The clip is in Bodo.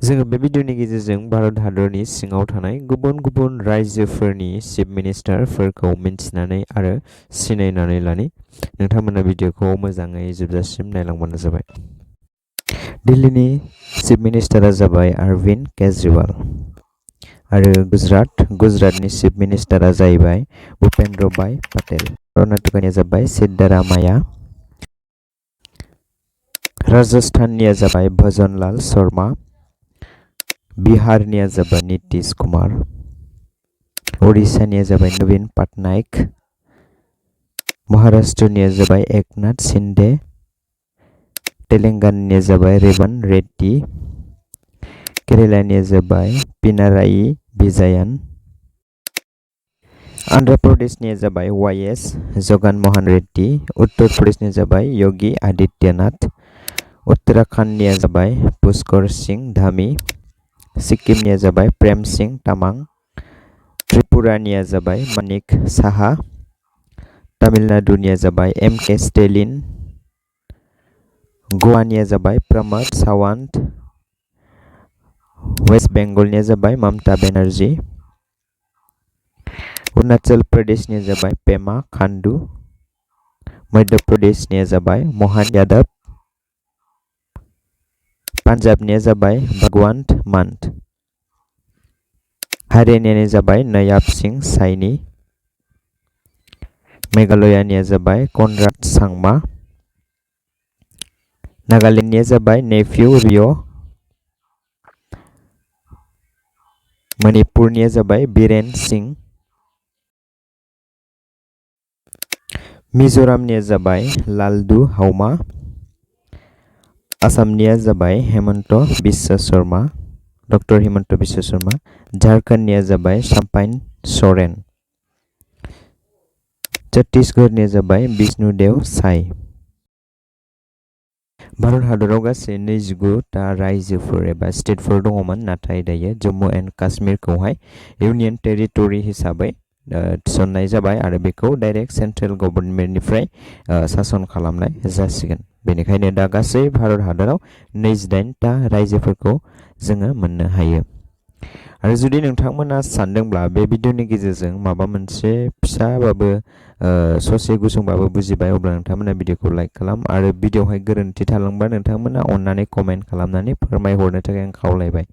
जोङो बे भिडिअनि गेजेरजों भारत हादरनि सिङाव थानाय गुबुन गुबुन रायजोफोरनि चिफ मिनिस्टारफोरखौ मिन्थिनानै आरो सिनायनानै लानि। नोंथांमोना भिडिअखौ मोजाङै जोबजासिम नायलांबानो जाबाय। दिल्लीनि चिफ मिनिस्टारा जाबाय अरविंद केजरीवाल आरो गुजरातनि चिफ मिनिस्टारा जाहैबाय भूपेन्द्र भाई पटेल। कर्नाटकनिया जाबाय सिद्धारामाया। राजस्थाननिया जाबाय भजनलाल शर्मा। बिहारनिया जाबाय नीतीश कुमार। उड़ीसानिया जाबाय नवीन पटनायक। महाराष्ट्रनिया जाबाय एकनाथ शिंदे। तेलेंगानानिया जाबाय रेवंत रेड्डी। केरेलानिया जाबाय पिनाराई विजयन। आंध्र प्रदेशनिया जाबाय वाईएस जगन मोहन रेड्डी। उत्तर प्रदेशनिया जाबाय योगी आदित्यनाथ। उत्तराखंडनिया जाबाय पुष्कर सिंह धामी। सिक्किमनिया जाबाय प्रेम सिंह तामां। त्रिपुरानिया जाबाय मानिक साहा। तमिलनाडुनिया जाबाय एमके स्टेलिन। गोवानिया जाबाय प्रमोद सावंत। वेस्ट बेंगलनिया जाबाय ममता बेनार्जी। अरुणाचल प्रदेशनिया जाबाय पेमा खांडू। मध्य प्रदेशनिया जाबाय मोहन यादव। पान्जाबनिया जाबाय भगवंत मान। हरियाणानिया जाबाय नयाब सिंह साइनी। मेघालयनिया जाबाय कनराड सांमा। नागालैंडनिया जाबाय नेफ्यू रियो। मणिपुरनिया जाबाय बीरेन सिंह। मिजोरामनिया जाबाय लालदु हाउमा। आसामनिया जाबाय डॉक्टर हिमंत बिश्व शर्मा। झारखंडनिया जाबाय चाम्पाइन सोरेन। छत्तीसगढ़निया जाबाय विष्णुदेव साय। भारत हादराव गासै 29टा रायजोफोर एबा स्टेटफोर दङमोन, नाथाय दायो जम्मु एन्ड काश्मीरखौहाय इउनियन टेरिटरि हिसाबै थिसननाय जाबाय आरो बेखौ डाइरेक्ट सेन्ट्रेल गभर्नमेन्टनिफ्राय सासन खालामनाय जासिगोन। बेनिखायनो दा गासै भारत हादराव 28टा रायजोफोरखौ जोङो मोननो हायो। आरो जुदि नोंथांमोना सानदोंब्ला बे भिडिअनि गेजेरजों माबा मोनसे फिसाबाबो ससे गुसुंबाबो बुजिबाय, अब्ला नोंथांमोना भिडिअखौ लाइक खालाम आरो भिडिअआवहाय गोरोन्थि थालांबा नोंथांमोना अननानै कमेन्ट खालामनानै फोरमायहरनो थाखाय आं खावलायबाय।